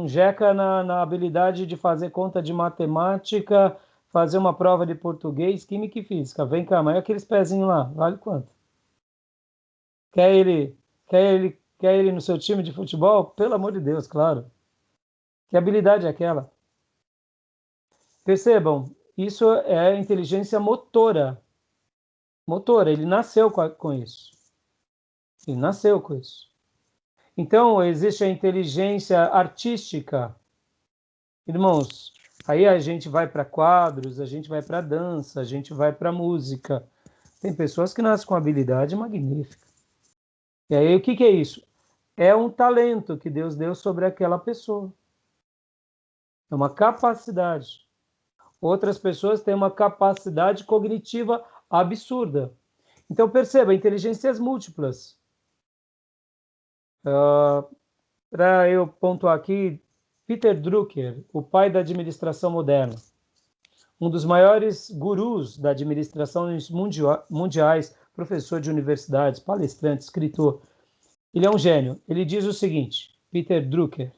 jeca na habilidade de fazer conta de matemática, fazer uma prova de português, química e física. Vem cá, mas aqueles pezinhos lá, vale quanto? Quer ele no seu time de futebol? Pelo amor de Deus, claro. Que habilidade é aquela? Percebam, isso é inteligência motora. Motora, ele nasceu com isso. Ele nasceu com isso. Então, existe a inteligência artística. Irmãos, aí a gente vai para quadros, a gente vai para dança, a gente vai para música. Tem pessoas que nascem com habilidade magnífica. E aí, o que é isso? É um talento que Deus deu sobre aquela pessoa. É uma capacidade. Outras pessoas têm uma capacidade cognitiva absurda. Então, perceba, inteligências múltiplas. Para eu pontuar aqui, Peter Drucker, o pai da administração moderna, um dos maiores gurus da administração mundiais, professor de universidades, palestrante, escritor. Ele é um gênio. Ele diz o seguinte, Peter Drucker,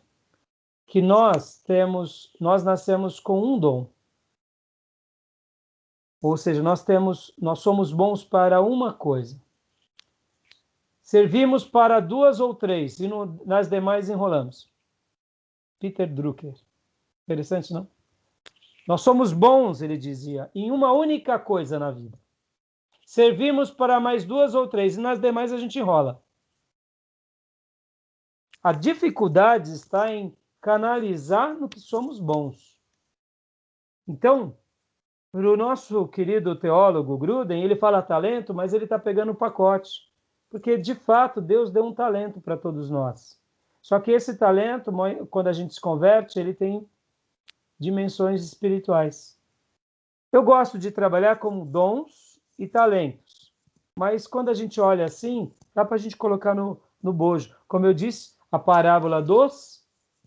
que nós nascemos com um dom. Ou seja, nós somos bons para uma coisa. Servimos para 2 ou 3 e nas demais enrolamos. Peter Drucker. Interessante, não? Nós somos bons, ele dizia, em uma única coisa na vida. Servimos para mais 2 ou 3 e nas demais a gente enrola. A dificuldade está em canalizar no que somos bons. Então, para o nosso querido teólogo Gruden, ele fala talento, mas ele está pegando o pacote. Porque, de fato, Deus deu um talento para todos nós. Só que esse talento, quando a gente se converte, ele tem dimensões espirituais. Eu gosto de trabalhar com dons e talentos. Mas quando a gente olha assim, dá para a gente colocar no bojo. Como eu disse, a parábola dos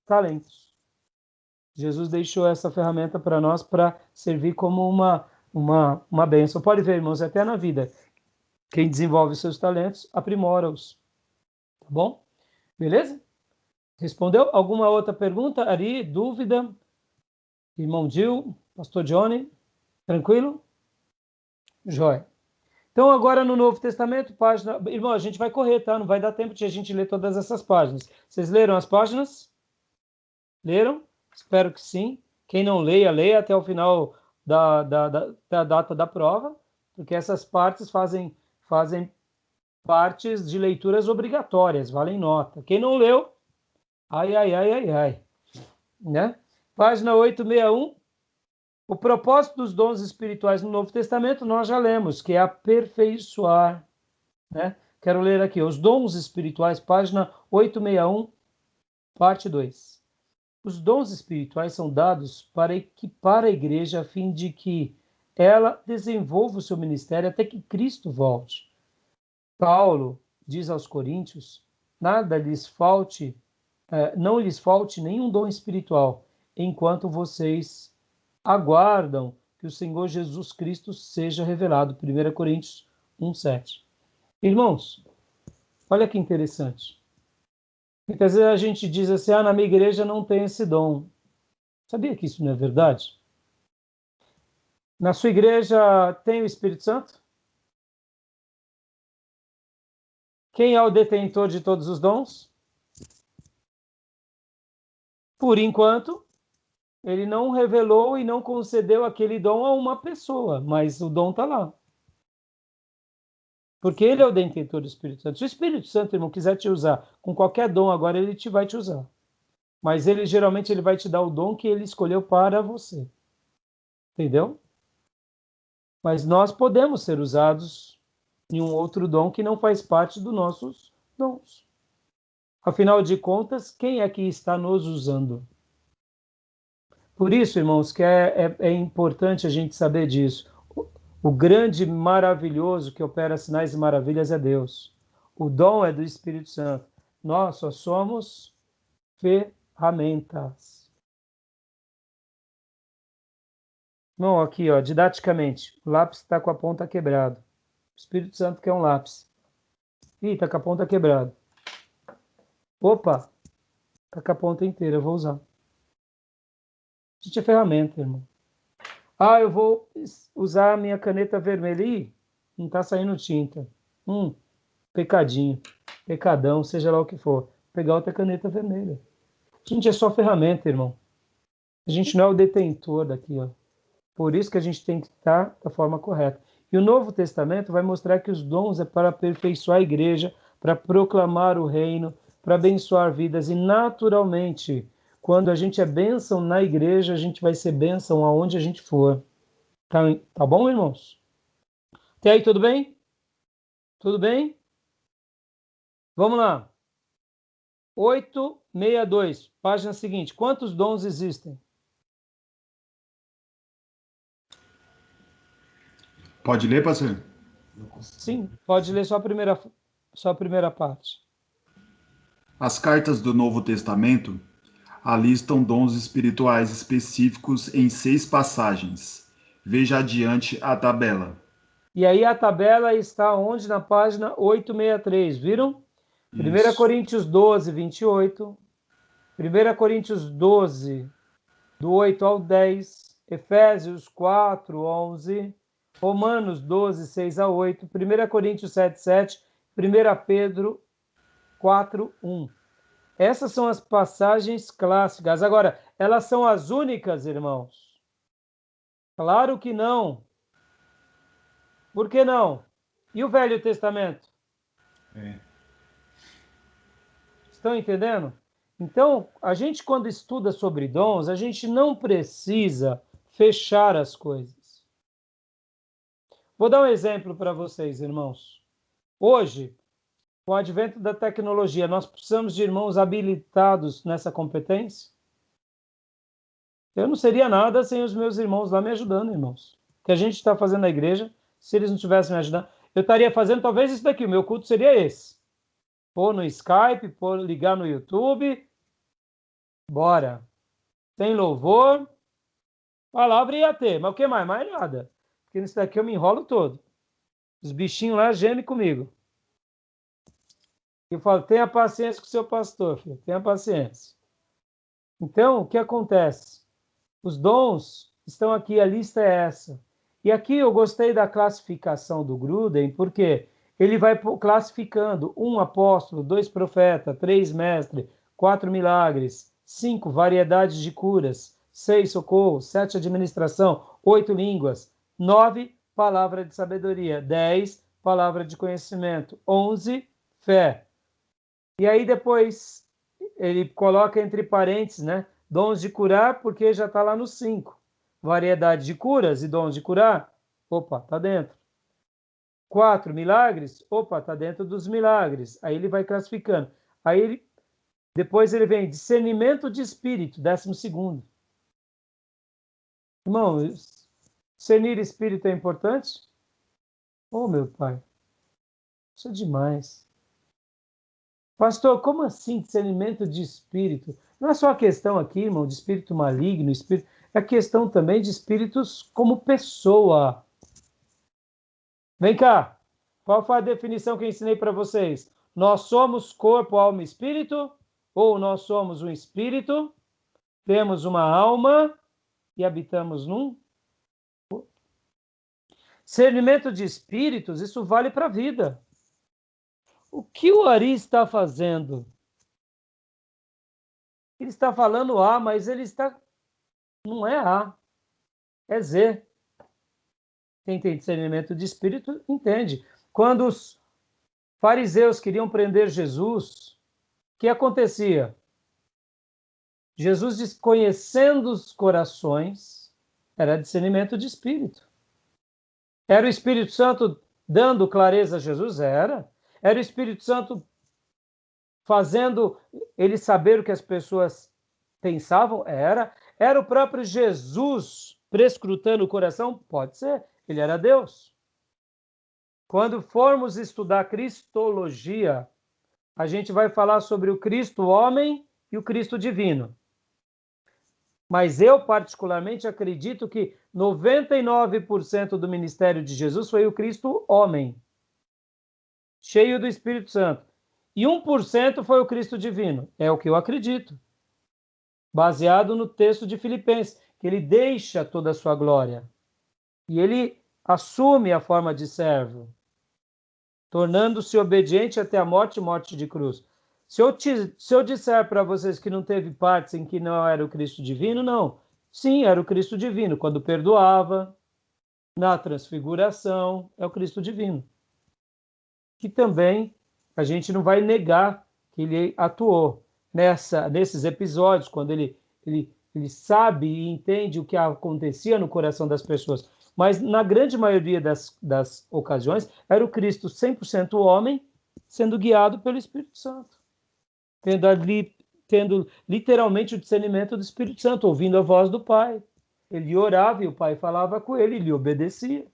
talentos. Jesus deixou essa ferramenta para nós para servir como uma bênção. Pode ver, irmãos, até na vida. Quem desenvolve seus talentos, aprimora-os. Tá bom? Beleza? Respondeu? Alguma outra pergunta? Ari, dúvida? Irmão Gil, pastor Johnny? Tranquilo? Jóia. Então, agora no Novo Testamento, página... Irmão, a gente vai correr, tá? Não vai dar tempo de a gente ler todas essas páginas. Vocês leram as páginas? Leram? Espero que sim. Quem não leia, leia até o final da data da prova, porque essas partes fazem partes de leituras obrigatórias, valem nota. Quem não leu, ai, né? Página 861. O propósito dos dons espirituais no Novo Testamento nós já lemos, que é aperfeiçoar, né? Quero ler aqui, os dons espirituais, página 861, parte 2. Os dons espirituais são dados para equipar a igreja a fim de que ela desenvolva o seu ministério até que Cristo volte. Paulo diz aos Coríntios, não lhes falte nenhum dom espiritual, enquanto vocês aguardam que o Senhor Jesus Cristo seja revelado. 1 Coríntios 1:7. Irmãos, olha que interessante. Muitas vezes a gente diz assim, na minha igreja não tem esse dom. Sabia que isso não é verdade? Na sua igreja tem o Espírito Santo? Quem é o detentor de todos os dons? Por enquanto, ele não revelou e não concedeu aquele dom a uma pessoa, mas o dom está lá. Porque ele é o detentor do Espírito Santo. Se o Espírito Santo, irmão, quiser te usar com qualquer dom agora, ele vai te usar. Mas geralmente ele vai te dar o dom que ele escolheu para você. Entendeu? Mas nós podemos ser usados em um outro dom que não faz parte dos nossos dons. Afinal de contas, quem é que está nos usando? Por isso, irmãos, que é importante a gente saber disso. O grande maravilhoso que opera sinais e maravilhas é Deus. O dom é do Espírito Santo. Nós só somos ferramentas. Bom, aqui, ó, didaticamente, o lápis está com a ponta quebrada. O Espírito Santo quer um lápis. Ih, está com a ponta quebrada. Opa, está com a ponta inteira, eu vou usar. Gente, é ferramenta, irmão. Eu vou usar a minha caneta vermelha. Ih, não está saindo tinta. Pecadinho, pecadão, seja lá o que for. Vou pegar outra caneta vermelha. Gente, é só ferramenta, irmão. A gente não é o detentor daqui, ó. Por isso que a gente tem que estar da forma correta. E o Novo Testamento vai mostrar que os dons é para aperfeiçoar a igreja, para proclamar o reino, para abençoar vidas. E naturalmente, quando a gente é bênção na igreja, a gente vai ser bênção aonde a gente for. Tá bom, irmãos? Até aí, tudo bem? Tudo bem? Vamos lá. 862, página seguinte. Quantos dons existem? Pode ler, pastor? Sim, pode ler só a primeira parte. As cartas do Novo Testamento alistam dons espirituais específicos em 6 passagens. Veja adiante a tabela. E aí a tabela está onde? Na página 863, viram? 1 Isso. Coríntios 12, 28. 1 Coríntios 12, do 8 ao 10. Efésios 4, 11. Romanos 12, 6 a 8. 1 Coríntios 7, 7. 1 Pedro 4, 1. Essas são as passagens clássicas. Agora, elas são as únicas, irmãos? Claro que não. Por que não? E o Velho Testamento? Estão entendendo? Então, a gente quando estuda sobre dons, a gente não precisa fechar as coisas. Vou dar um exemplo para vocês, irmãos. Hoje, com o advento da tecnologia, nós precisamos de irmãos habilitados nessa competência? Eu não seria nada sem os meus irmãos lá me ajudando, irmãos. O que a gente está fazendo na igreja, se eles não tivessem me ajudando, eu estaria fazendo talvez isso daqui, o meu culto seria esse. Pôr no Skype, ligar no YouTube, bora. Tem louvor, palavra ia ter, mas o que mais? Mais nada. Porque nisso daqui eu me enrolo todo. Os bichinhos lá gemem comigo. Eu falo, tenha paciência com o seu pastor, filho, tenha paciência. Então, o que acontece? Os dons estão aqui, a lista é essa. E aqui eu gostei da classificação do Gruden, porque ele vai classificando 1 apóstolo, 2 profeta, 3 mestre, 4 milagres, 5 variedades de curas, 6 socorro, 7 administração, 8 línguas, 9 palavra de sabedoria, 10 palavra de conhecimento, 11 fé. E aí depois ele coloca entre parênteses, né? Dons de curar, porque já está lá no 5. Variedade de curas e dons de curar, opa, está dentro. 4 milagres, opa, está dentro dos milagres. Aí ele vai classificando. Depois ele vem discernimento de espírito, 12º. Irmão, discernir espírito é importante? Oh, meu pai, isso é demais. Pastor, como assim discernimento de espírito? Não é só a questão aqui, irmão, de espírito maligno, espírito, é a questão também de espíritos como pessoa. Vem cá, qual foi a definição que eu ensinei para vocês? Nós somos corpo, alma e espírito? Ou nós somos um espírito, temos uma alma e habitamos num? Discernimento de espíritos, isso vale para a vida. O que o Ari está fazendo? Ele está falando A, mas ele está... Não é A, é Z. Quem tem discernimento de espírito, entende. Quando os fariseus queriam prender Jesus, o que acontecia? Jesus, desconhecendo os corações, era discernimento de espírito. Era o Espírito Santo dando clareza a Jesus? Era. Era o Espírito Santo fazendo ele saber o que as pessoas pensavam? Era. Era o próprio Jesus prescrutando o coração? Pode ser. Ele era Deus. Quando formos estudar cristologia, a gente vai falar sobre o Cristo homem e o Cristo divino. Mas eu, particularmente, acredito que 99% do ministério de Jesus foi o Cristo homem, cheio do Espírito Santo. E 1% foi o Cristo divino. É o que eu acredito. Baseado no texto de Filipenses, que ele deixa toda a sua glória. E ele assume a forma de servo, tornando-se obediente até a morte e morte de cruz. Se eu disser para vocês que não teve partes em que não era o Cristo divino, não. Sim, era o Cristo divino, quando perdoava, na transfiguração, é o Cristo divino. Que também a gente não vai negar que ele atuou nesses episódios, quando ele sabe e entende o que acontecia no coração das pessoas. Mas na grande maioria das ocasiões, era o Cristo 100% homem, sendo guiado pelo Espírito Santo, tendo literalmente o discernimento do Espírito Santo, ouvindo a voz do Pai. Ele orava e o Pai falava com ele, ele obedecia.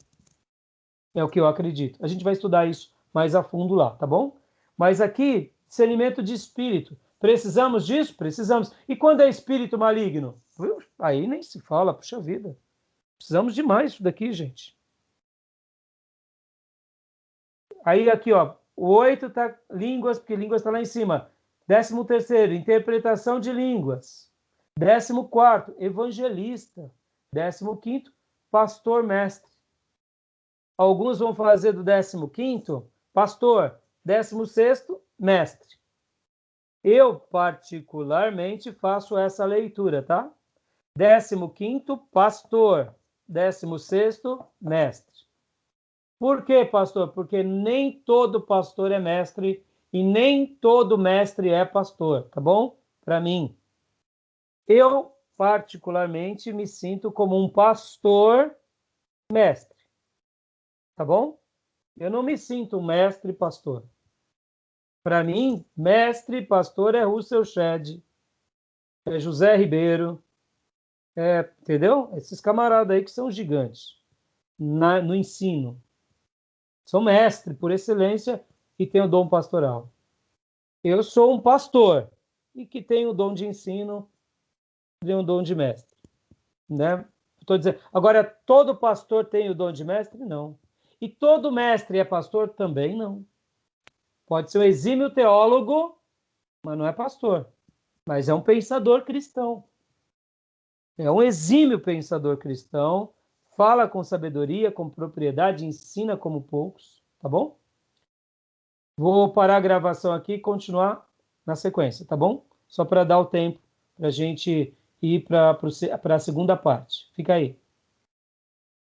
É o que eu acredito. A gente vai estudar isso mais a fundo lá, tá bom? Mas aqui, discernimento de espírito. Precisamos disso? Precisamos. E quando é espírito maligno? Aí nem se fala, puxa vida. Precisamos de mais disso daqui, gente. Aí aqui, ó, o 8 tá línguas, porque línguas está lá em cima. 13º, interpretação de línguas. 14º, evangelista. 15º, pastor mestre. Alguns vão fazer do 15º, pastor. 16º, mestre. Eu, particularmente, faço essa leitura, tá? 15º, pastor. 16º, mestre. Por quê, pastor? Porque nem todo pastor é mestre e nem todo mestre é pastor, tá bom? Para mim. Eu, particularmente, me sinto como um pastor mestre, tá bom? Eu não me sinto um mestre pastor. Para mim, mestre pastor é Russell Shedd, é José Ribeiro, entendeu? Esses camaradas aí que são gigantes no ensino. Sou mestre por excelência e tenho dom pastoral. Eu sou um pastor e que tenho o dom de ensino, tenho o dom de mestre, né? Estou dizendo. Agora, todo pastor tem o dom de mestre? Não. E todo mestre é pastor? Também não. Pode ser um exímio teólogo, mas não é pastor. Mas é um pensador cristão. É um exímio pensador cristão, fala com sabedoria, com propriedade, ensina como poucos. Tá bom? Vou parar a gravação aqui e continuar na sequência, tá bom? Só para dar o tempo para a gente ir para a segunda parte. Fica aí.